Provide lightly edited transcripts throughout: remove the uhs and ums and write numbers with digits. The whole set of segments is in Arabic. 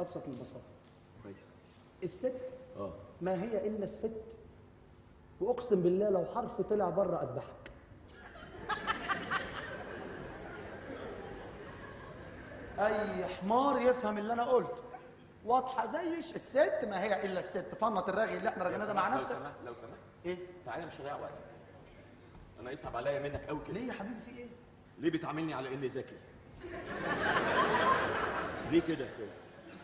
ابسط من البساطه. كويس. الست ما هي الا الست، واقسم بالله لو حرف طلع بره اذبحك. اي حمار يفهم اللي انا قلته. واضحه زيش. الست ما هي الا الست. فنط الرغي اللي احنا رغيناه ده مع نفسك. لو سمحت ايه؟ تعالى مش هضيع وقتك. انا يصعب عليا منك قوي كده. ليه يا حبيبي في ايه؟ ليه بتعاملني على اني ذكي؟ ليه كده يا خالد؟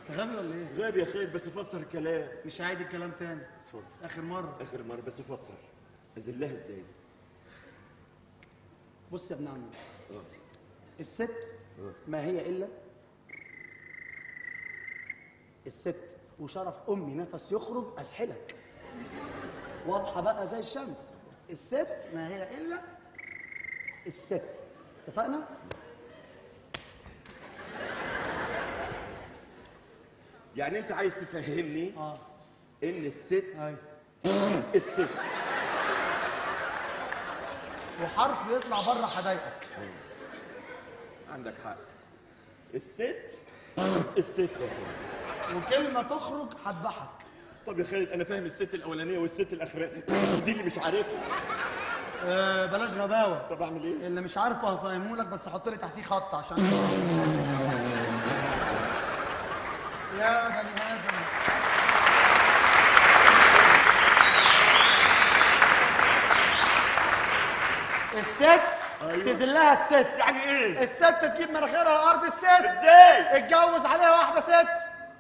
انت غبي ولا ايه؟ غبي يا خالد، بس فسر الكلام. مش عايد الكلام تاني. اتفضل. اخر مره. اخر مره بس فسر. اذلها ازاي؟ بص يا ابن عمي. الست ما هي الا الست، وشرف امي نفس يخرج اسحلك. واضحه بقى زي الشمس. الست ما هي الا الست. اتفقنا؟ يعني انت عايز تفهمني ان الست ايوه الست وحرف يطلع بره حدايقك. عندك حق. الست الست يا خالد، وكلمه تخرج هذبحك. طب يا خالد انا فاهم الست الاولانيه والست الاخرانيه، دي اللي مش عارفها. بلاش غباوه. طب اعمل ايه؟ اللي مش عارفه هفهمه لك، بس حط لي تحتيه خط عشان يا بني ادم. الست تذلها الست. يعني ايه؟ الست تجيب مناخيرها الارض. الست ازاي؟ اتجوز عليها واحده ست.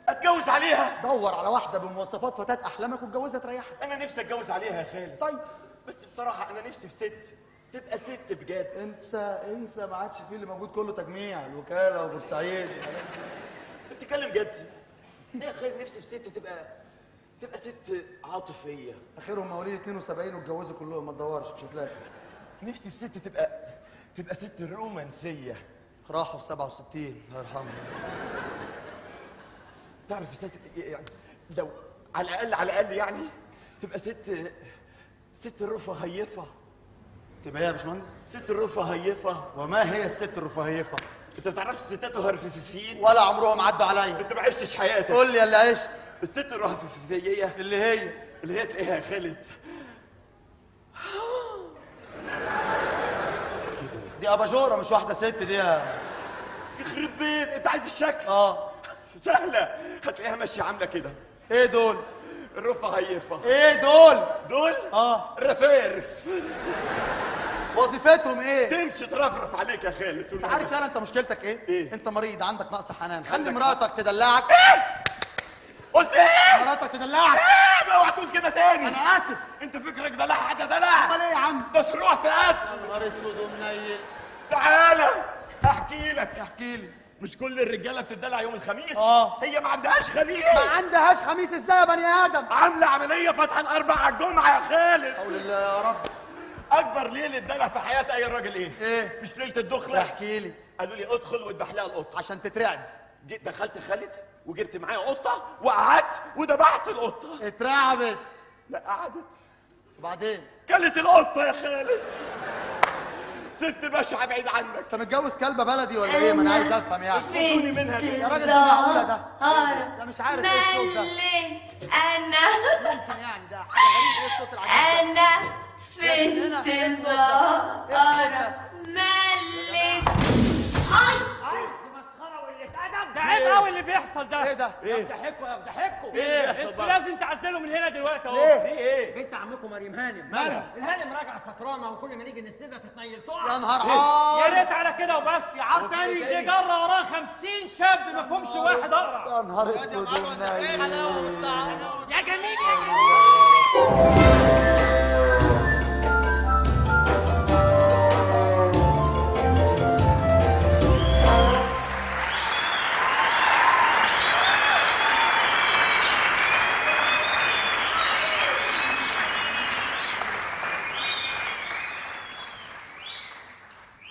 اتجوز عليها؟ دور على واحده بمواصفات فتاه احلامك واتجوزها تريحك. انا نفسي اتجوز عليها يا خالد. طيب بس بصراحه انا نفسي في ست تبقى ست بجد. انسى ما عادش فيه اللي موجود كله تجميع. الوكاله وبورسعيد. انت بتتكلم جد؟ يا خالد نفسي في ست تبقى ست عاطفيه. اخرهم مواليد 72 واتجوزوا كلهم. ما تدورش مش هتلاقي. نفسي في ست تبقى ست رومانسيه. راحوا في 67 الله يرحمه. تعرف الست يعني لو على الاقل يعني تبقى ست رفاهيفه. تبقى ايه يا باشمهندس؟ ست رفاهيفه. وما هي الست الرفاهيفه؟ انت ما تعرفش الستات الهرففيين؟ ولا عمرهم عدوا عليا. انت ما عشتش حياتك. قول لي اللي عشت. الست الرفاهيه اللي هي تلاقيها يا خالد دي اباجوره مش واحده ست دي. يخرب بيت. انت عايز الشكل؟ سهله. هتلاقيها ماشيه عامله كده. ايه دول؟ الرفاهيفه. ايه دول؟ دول رفارف. وظيفتهم ايه؟ تمشي ترفرف عليك يا خالد. انت عارف فعلا انت مشكلتك ايه؟ انت مريض عندك نقص حنان. خلي مراتك تدلعك. قلت ايه؟ مراتك تدلعك. اوعى تقول كده تاني. انا اسف. انت فكرك دلع حاجه دلع؟ امال ايه يا عم؟ ده شروع سقط. يا نهار اسود ومنيل. تعالى احكي لك. احكي لي. مش كل الرجاله بتدلع يوم الخميس؟ هي ما عندهاش خميس. ما عندهاش خميس ازاي يا بني ادم؟ عامله عمليه فتح الاربع على الجمعه يا خالد. حول الله يا رب. اكبر ليله دلع في حياه اي راجل ايه؟ مش ليله الدخله؟ احكي لي. قالوا لي ادخل واذبح لها القطه عشان تترعب. جيت دخلت خالد وجبت معايا قطه وقعدت وذبحت القطه. اترعبت؟ لا قعدت. وبعدين؟ كلت القطه يا خالد. ست بشعه بعيد عنك. انت متجوز كلبه بلدي ولا ايه؟ ما انا عايز افهم يعني. خدوني منها دي. يا راجل ده معقوله ده؟ ده مش عارف ايه الصوت ده. انا ممكن يعني ده حاجه غريبه. ايه الصوت العجيب ده؟ انا في انتظارك مليت. دي مسخره وقله ادب. ده عيب قوي اللي بيحصل ده. ايه ده؟ يفتحكوا ايه انتوا لازم تعزلوا من هنا دلوقتي اهو. ليه؟ في ايه؟ بنت عمكم مريم هانم مالها؟ الهانم راجعه سكرانه وكل ما نيجي نسندها تتنيل يا تقع. نهار يا ريت على كده وبس. يا عار تاني. دي جرة وراه 50 شاب ما فيهمش واحد اقرع. يا نهار اسود ومنيل. يا جميل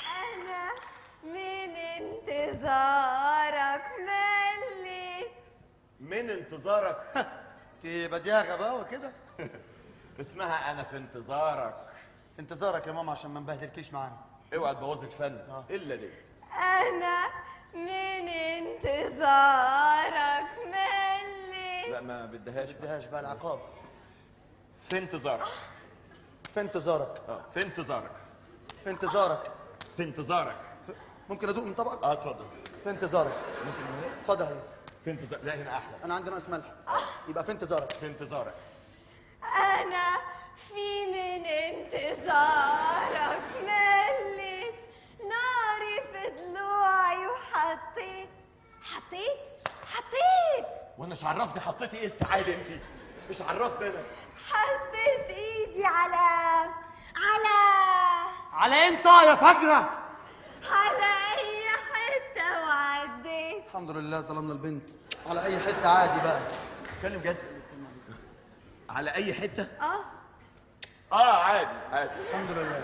انا من انتظارك مليت. من انتظارك. انت بديها غباوه كده. اسمها انا في انتظارك. في انتظارك يا ماما عشان ما نبهدلكيش معانا. اوعى تبوظ الفن الا ديت. انا من انتظارك مليت. لا ما بدهاش. بدهاش بقى العقاب. في انتظارك. في انتظارك. في انتظارك. في انتظارك. في انتظارك. ممكن ادوق من طبقك؟ اتفضل. في انتظارك. اتفضل يا حبيبي. في انتظار. لا هنا احلى. انا عندي ناقص ملح. يبقى في انتظارك. في انتظارك. أنا في من انتظارك مليت ناري في ضلوعي وحطيت وانا مش عرفني حطيتي ايه السعاده انت؟ مش عرفني انا. حطيت ايدي على على انت يا فجرة؟ اي حتة وعديت. الحمد لله ظلمنا البنت. على اي حته عادي بقى. اتكلم جد. على اي حته؟ عادي. الحمد لله.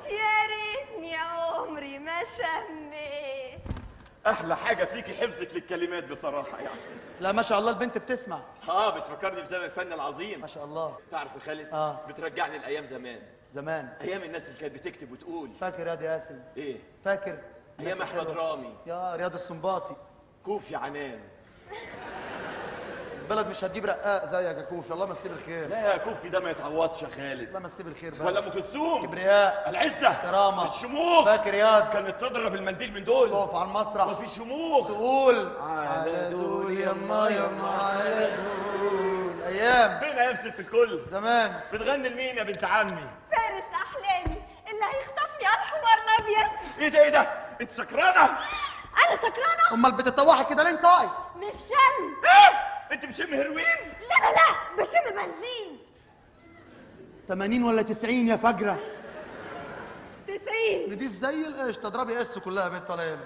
يا ريتني عمري ما شميت. احلى حاجه فيكي حفظك للكلمات بصراحه يعني. لا ما شاء الله البنت بتسمع. بتفكرني بزمن الفن العظيم. ما شاء الله. تعرف يا خالد؟ بترجعني لايام زمان. ايام الناس اللي كانت بتكتب وتقول. فاكر يا ياسين؟ ايه؟ فاكر ايام الناس احمد الحلوة. رامي. يا رياض السنباطي. كوفي عنان. البلد مش هتجيب رقاق زيك يا كوفي. الله مسيه بالخير. لا يا كوفي ده ما يتعوضش يا خالد. الله مسيه بالخير بقى. ولا ام كلثوم. كبرياء. العزه. كرامه. الشموخ. فاكر ياد؟ كانت تضرب المنديل من دول. تقف على المسرح وفي شموخ. تقول على دول يما على دول. ايام. فين ايام ست الكل؟ زمان. بتغني لمين يا بنت عمي؟ فارس احلامي اللي هيخطفني على الحمار الابيض. ايه ده؟ انت سكرانه؟ انا سكرانه؟ امال بتتوحي كده ليه انت؟ مش شم. انت بشم هيروين؟ لا بشم بنزين. 80 ولا 90 يا فجره؟ 90. نضيف زي القش. تضربي اس كلها يا بنت ولا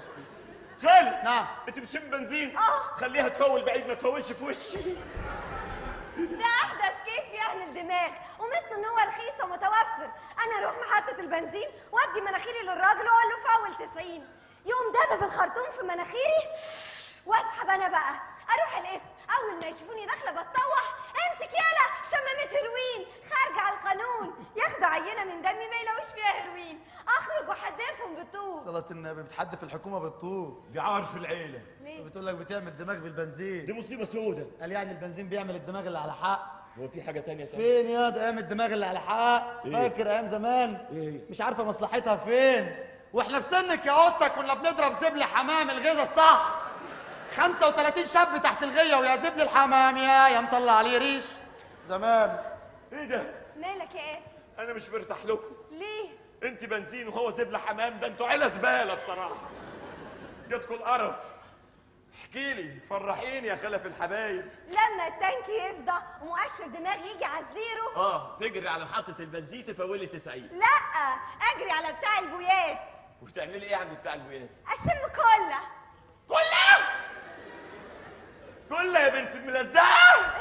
خالد. نعم. انت بتشم بنزين؟ خليها تفول بعيد ما تفولش في وشي. ده احدث كيف يعمل دماغ ومثل ان هو رخيص ومتوفر. انا اروح محطه البنزين وادي مناخيري للراجل واقول له فول 90. يقوم دبب الخرطوم في مناخيري واسحب انا بقى اروح القسم. اول ما يشوفوني داخله بتطوح امسك يالا شمامة هيروين خارجه على القانون. ياخدوا عينه من دمي ما يلاقوش فيها هيروين. اخرج واحدفهم بالطوب. صلاة النبي بتحدف الحكومه بالطوب. دي عار في العيله. ليه؟ بتقول لك بتعمل دماغ بالبنزين. دي مصيبه سودة. قال يعني البنزين بيعمل الدماغ اللي على حق. هو في حاجه تانية فين يا ده ايام الدماغ اللي على حق؟ فاكر ايام زمان؟ إيه؟ مش عارفه مصلحتها فين. واحنا في سنك يا قطه كنا بنضرب زبل حمام الغيظه الصح. 35 شاب تحت الغيه ويا زبل الحمام يا مطلع عليه ريش. زمان. ايه ده؟ مالك يا قاسم؟ انا مش مرتاح لكم. ليه؟ انت بنزين وهو زبله حمام. ده انتوا عيله زباله بصراحه. جاتكوا القرف. احكي لي فرحيني يا خلف الحبايب. لما التانك يفضى ومؤشر دماغي يجي على الزيرو تجري على محطه البنزين تفولي 90. لا اجري على بتاع البويات. وبتعملي ايه عند بتاع البويات؟ اشم كله. كلها يا بنت الملزقه.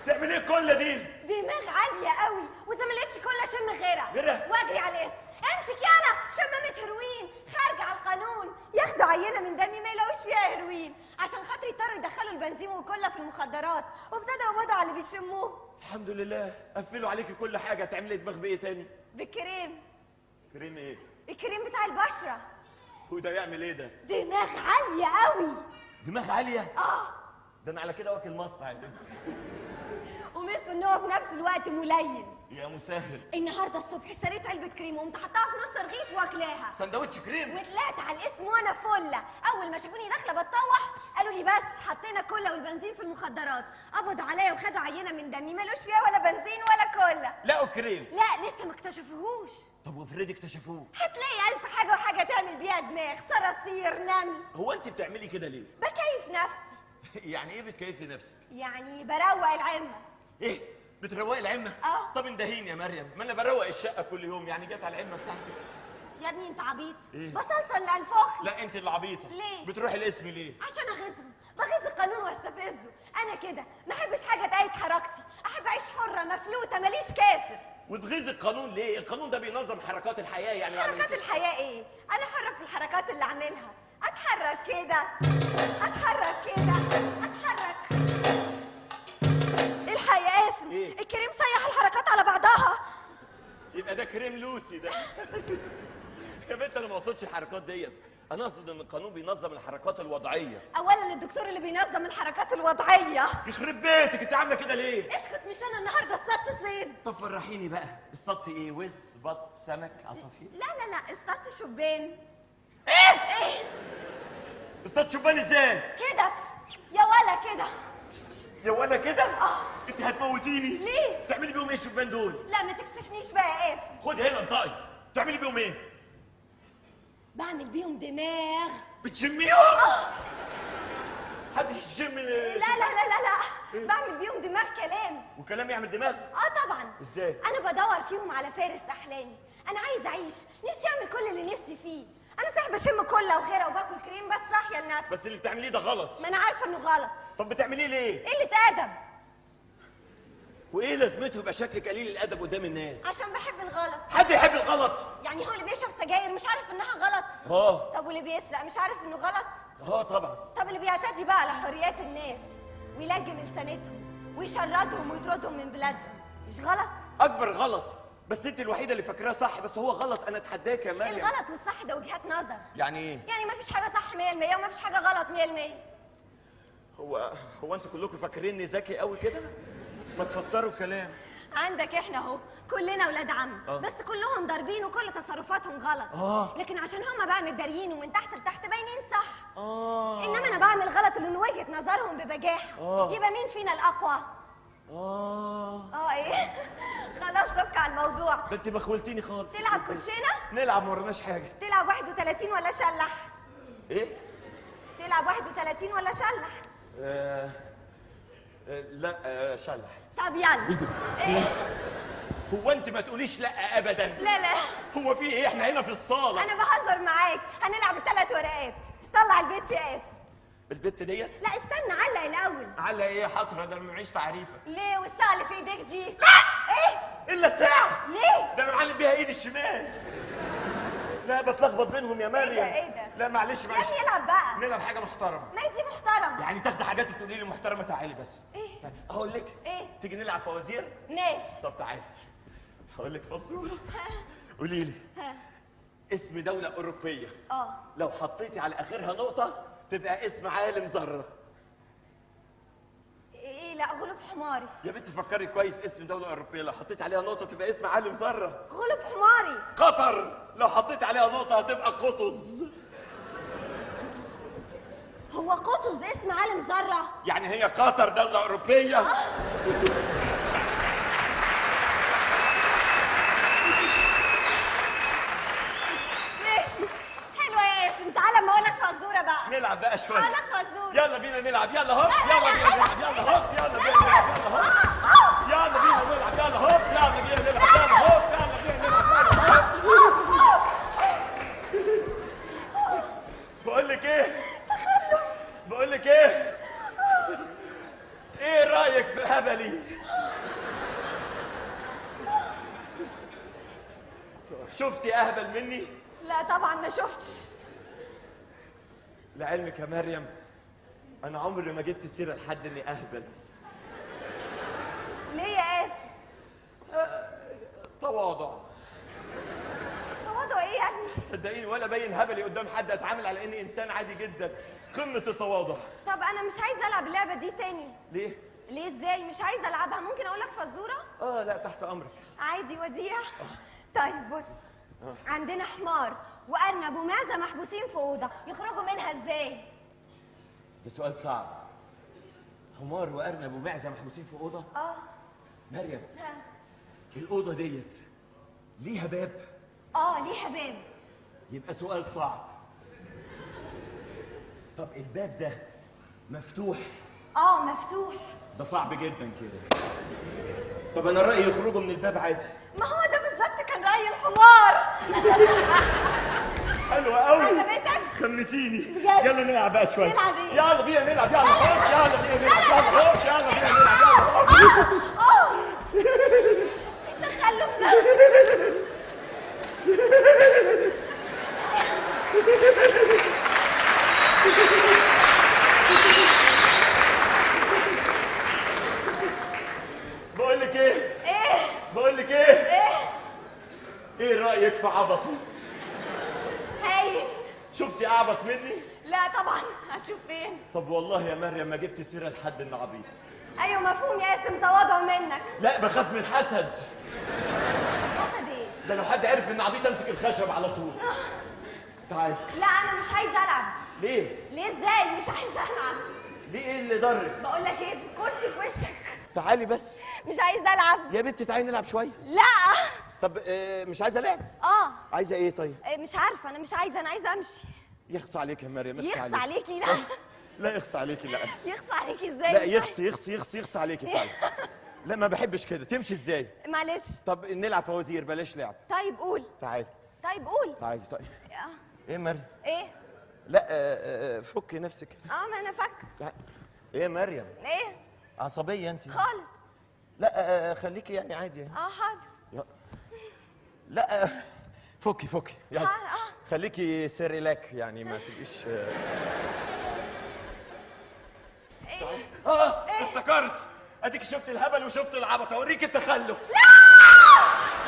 تعمل ايه كلها دي؟ دماغ عاليه قوي واذا ما لقيتش كله اشم غيرها غيرها؟ واجري على الاسم. امسك يالا شمامة هيروين خارجه على القانون. ياخدوا عينه من دمي ما يلاقوش فيها هيروين عشان خاطر يضطروا يدخلوا البنزين والكله في المخدرات وابتدوا يقبضوا على اللي بيشموه. الحمد لله قفلوا عليكي كل حاجه. تعملي دماغ بايه تاني؟ بالكريم. كريم ايه؟ الكريم بتاع البشره. هو ده يعمل ايه ده؟ دماغ عاليه قوي. دماغ عاليه؟ ده انا على كده واكل مصنع يا بنت. ومثل ان هو في نفس الوقت ملين. يا مسهل. النهارده الصبح اشتريت علبه كريم وقمت حطاها في نص رغيف واكلاها. سندوتش كريم؟ وطلعت على الاسم وانا فله. اول ما شافوني داخله بتطوح قالوا لي بس حطينا كله والبنزين في المخدرات. قبضوا عليا وخدوا عينه من دمي مالوش فيها ولا بنزين ولا كله. لقوا كريم؟ لا لسه ما اكتشفوهوش. طب وافرضي اكتشفوه؟ هتلاقي الف حاجه وحاجه تعمل بيها دماغ صراصير نمل. هو انت بتعملي كده ليه؟ بكيف نفسي. يعني ايه بتكيفي نفسك؟ يعني بروق العلمه. ايه؟ بتروقي العمه؟ طب اندهيني يا مريم. ما انا بروق الشقه كل يوم. يعني جت على العمه بتاعتي. يا ابني انت عبيط. إيه؟ بسلطن الانفخ. لا انت اللي عبيطه. ليه؟ بتروحي الاسم ليه؟ عشان اغيظهم. بغيظ القانون واستفزه. انا كده ما احبش حاجه تقيد حركتي. احب اعيش حره مفلوته ماليش كاسر. وتغيظ القانون ليه؟ القانون ده بينظم حركات الحياه يعني. حركات الحياه ايه؟ انا حره في الحركات اللي اعملها. اتحرك كده اتحرك كده اتحرك. الحق يا قاسم. إيه؟ الكريم سيح الحركات على بعضها. يبقى ده كريم لوسي ده. يا بنت انا ما وصلتش الحركات ديت. انا اقصد ان القانون بينظم الحركات الوضعيه. اولا الدكتور اللي بينظم الحركات الوضعيه. يخرب بيتك، انت عامله كده ليه؟ اسكت، مش انا النهارده اصطدت صيد. طب فرحيني بقى، اصطدتي ايه؟ وز، بط، سمك، عصافير؟ لا لا لا، اصطدت شبان. ايه؟ اصطدت شبان ازاي؟ كده يا ولا كده. يا ولا كده؟ انت هتموتيني. ليه؟ تعملي بيهم ايه الشبان دول؟ لا ما تكسفنيش بقى يا قاسم. خد هنا انطقي، تعملي بيهم ايه؟ بعمل بيهم دماغ. بتشميهم؟ حد يشم؟ لا لا لا لا لا، بعمل بيهم دماغ كلام. وكلام يعمل دماغ؟ طبعا. ازاي؟ انا بدور فيهم على فارس احلامي. انا عايز اعيش، نفسي اعمل كل اللي نفسي فيه. انا صحيح بشم كله وخيره وباكل كريم، بس صاحيه لنفسي. بس اللي بتعمليه ده غلط. ما انا عارفه انه غلط. طب بتعمليه ليه؟ قله ادب. وايه لازمته يبقى شكلك قليل الادب قدام الناس؟ عشان بحب الغلط. حد يحب الغلط؟ يعني هو اللي بيشرب سجاير مش عارف انها غلط؟ طب واللي بيسرق مش عارف انه غلط؟ طبعا. طب اللي بيعتدي بقى على حريات الناس ويلجم لسانتهم ويشردهم ويطردهم من بلادهم مش غلط؟ اكبر غلط. بس انت الوحيده اللي فاكراه صح، بس هو غلط. انا اتحداك يا مريم. الغلط والصح ده وجهات نظر. يعني ايه؟ يعني ما فيش حاجه صح 100% وما فيش حاجه غلط 100%. هو انتوا كلكم فاكريني ذكي قوي كده؟ ما تفسروا الكلام. عندك احنا اهو كلنا ولاد عم. بس كلهم ضاربين وكل تصرفاتهم غلط. لكن عشان هما بقى متداريين ومن تحت لتحت باينين صح. انما انا بعمل غلط اللي من وجهه نظرهم ببجاحه. يبقى مين فينا الاقوى؟ ايه. خلاص سك على الموضوع. ده انت بخولتيني خالص. تلعب كوتشينه؟ نلعب، ما ورناش حاجه. تلعب 31 ولا شلح؟ ايه؟ تلعب 31 ولا شلح؟ لا، شلح. طب يلا. ايه؟ هو انت ما تقوليش لا ابدا. لا لا، هو في ايه؟ احنا هنا في الصاله. انا بهزر معاك. هنلعب ال3 ورقات. طلع البيت يا قاسم. البت ديت؟ لا استنى، علق الاول. على ايه؟ حسره، ده انا معيش تعريفه. ليه؟ والساعه اللي في ايديك دي؟ لا. ايه؟ الا الساعه. ليه؟ ده انا معلم بيها ايدي الشمال. لا بتلخبط بينهم يا مريم. ايه ده؟ لا معلش يا ابني العب بقى. نلعب حاجه محترمه. ما دي محترمه. يعني تاخدي حاجات تقولي لي محترمه. تعالي بس. ايه؟ هقول لك. ايه؟ تيجي نلعب فوازير؟ ماشي. طب تعالي هقول لك فزوره. قولي لي اسم دوله اوروبيه لو حطيتي على اخرها نقطه تبقى اسم عالم ذره. ايه؟ لا غلب حماري. يا بنت فكري كويس، اسم دوله اوروبيه لو حطيت عليها نقطه تبقى اسم عالم ذره. غلب حماري. قطر لو حطيت عليها نقطه هتبقى قطز. هو قطز اسم عالم ذره؟ يعني هي قطر دوله اوروبيه؟ ماشي. حلوه يا ياسين. تعالى اما اقول لك فزوره بقى. نلعب بقى شويه. اقول لك فزوره. يلا بينا نلعب. يلا هوب. لا، يلا لا، بينا لا. نلعب. يلا هوب. يلا بينا نلعب. يلا هوب. يلا بينا نلعب. يلا هوب. يلا بينا نلعب. يلا هوب. يلا بينا نلعب. بقول لك ايه؟ بقول لك ايه؟ ايه رايك في هبلي؟ شفتي اهبل مني؟ لا طبعا ما شفتش. لعلمك يا مريم انا عمري ما جبت سيره لحد اني اهبل. ليه يا قاسم؟ تواضع. تواضع ايه يا ابني؟ صدقيني ولا باين هبلي قدام حد، اتعامل على اني انسان عادي جدا. قمه التواضع. طب انا مش عايزه العب اللعبه دي تاني. ليه؟ ليه ازاي؟ مش عايزه العبها. ممكن اقول لك فزوره؟ لا تحت امرك. عادي وديع. طيب بص. عندنا حمار وارنب ومعزه محبوسين في اوضه، يخرجوا منها ازاي؟ ده سؤال صعب. حمار وارنب ومعزه محبوسين في اوضه؟ مريم الاوضه ديت ليها باب؟ ليها باب. يبقى سؤال صعب. طب الباب ده مفتوح؟ مفتوح. ده صعب جدا كده. طب انا رايي يخرجوا من الباب عادي. ما هو ده بالظبط كان راي الحمار. حلوة قوي. عجبتك؟ خمتيني. بجد؟ يلا نلعب بقى شوية. نلعب ايه؟ يلا بينا نلعب. يلا هوب. يلا بينا نلعب. يلا هوب. يلا بينا نلعب. يلا هوب. تخلف ده. بقول لك ايه؟ ايه؟ بقول لك ايه؟ ايه؟ ايه رأيك في عبطي؟ هايل. شفتي اعبط مني؟ لا طبعا، هتشوف فين؟ طب والله يا مريم ما جبتي سيره لحد انه عبيط. ايوه مفهوم يا قاسم، تواضع منك. لا بخاف من الحسد. حسد ايه؟ ده لو حد عرف ان عبيط امسك الخشب على طول. تعالي. لا انا مش عايزه العب. ليه؟ ليه ازاي؟ مش عايزه العب. ليه ايه اللي ضرك؟ بقول لك ايه، الكرسي في وشك. تعالي بس. مش عايزه العب. يا بنتي تعالي نلعب شويه. لا. طب مش عايزه لعب؟ عايزه ايه طيب؟ مش عارفه، انا مش عايزه، انا عايزه امشي. يخص عليك يا مريم، يخص عليكي؟ لا. لا يخص عليكي، لا. يخص عليكي ازاي؟ لا مش يخص عليكي فعلا. لا ما بحبش كده، تمشي ازاي؟ معلش. طب نلعب فوازير بلاش لعب. طيب قول. تعالي. طيب قول. تعالي طيب. ايه يا مريم؟ ايه؟ لا فكي نفسك. ما انا فاكره. ايه يا مريم؟ ايه؟ عصبية انت؟ خالص. لا خليكي يعني عادي يعني. حاضر. لا فكي يعني. خليكي سيريلاك يعني ما تبقيش ايه؟ افتكرت. اديك شفت الهبل وشفت العبط، اوريك التخلف.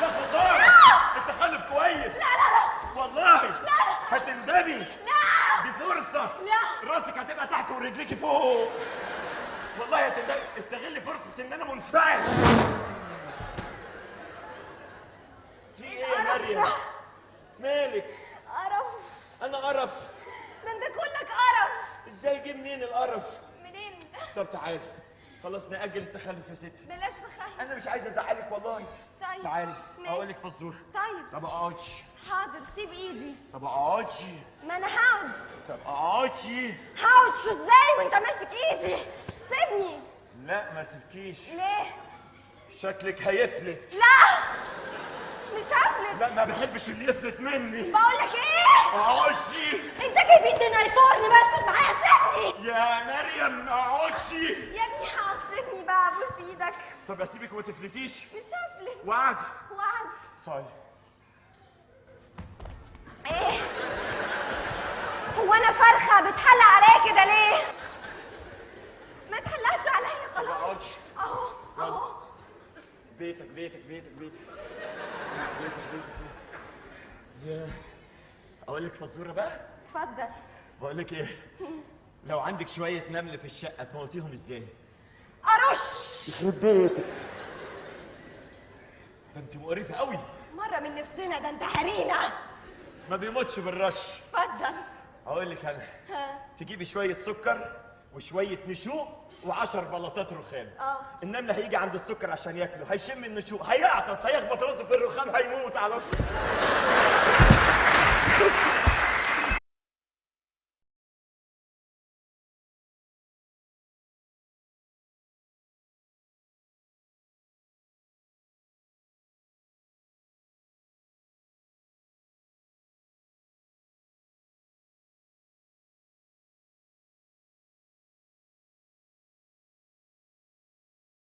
لا خسارة. التخلف كويس. لا والله. لا. هتندمي. لا. دي فرصة. لا. راسك هتبقى تحت ورجليكي فوق. والله هتندمي. استغلي فرصة ان انا منفعل. في ايه يا القرف مريم؟ ده. مالك؟ قرف. انا قرف. ده انت كلك قرف. ازاي جه منين القرف؟ منين؟ طب تعالي خلاص نأجل التخلف يا ستي. بلاش تخلف. انا مش عايز ازعلك والله. طيب. تعالي ماشي. اقول لك فزوره. طيب. طب اقعدي. حاضر، سيب ايدي. طب اقعدي. ما انا هقعد. طب اقعدي. هقعدش ازاي وانت ماسك ايدي؟ سيبني. لا ما سيبكيش. ليه؟ شكلك هيفلت. لا مش هفلت. لا ما بحبش اللي يفلت مني. بقول لك ايه؟ اقعدي. انت جايب ايدي نايفورني بس معايا، سيبني. يا مريم اقعدي. يا ابني هعصبني بقى، ابوس ايدك. طب اسيبك وما تفلتيش. مش هفلت. وعد. وعد. طيب. ايه؟ هو انا فرخه بتحلق عليا كده ليه؟ ما تحلقش عليا خلاص. اقعدي. اهو. بيتك. يا اقول لك فزوره بقى. اتفضل. بقول لك ايه؟ لو عندك شويه نمل في الشقه تموتيهم ازاي؟ ارش. يخرب بيتك. ده انت مقرفه قوي. مره من نفسنا، ده انت حرينا. ما بيموتش بالرش. اتفضل. اقول لك انا. تجيبي شويه سكر وشويه نشوء و10 بلاطات رخام. النمل هيجي عند السكر عشان ياكله، هيشم النشوء، هيعطس، هيخبط راسه في الرخام، هيموت على طول.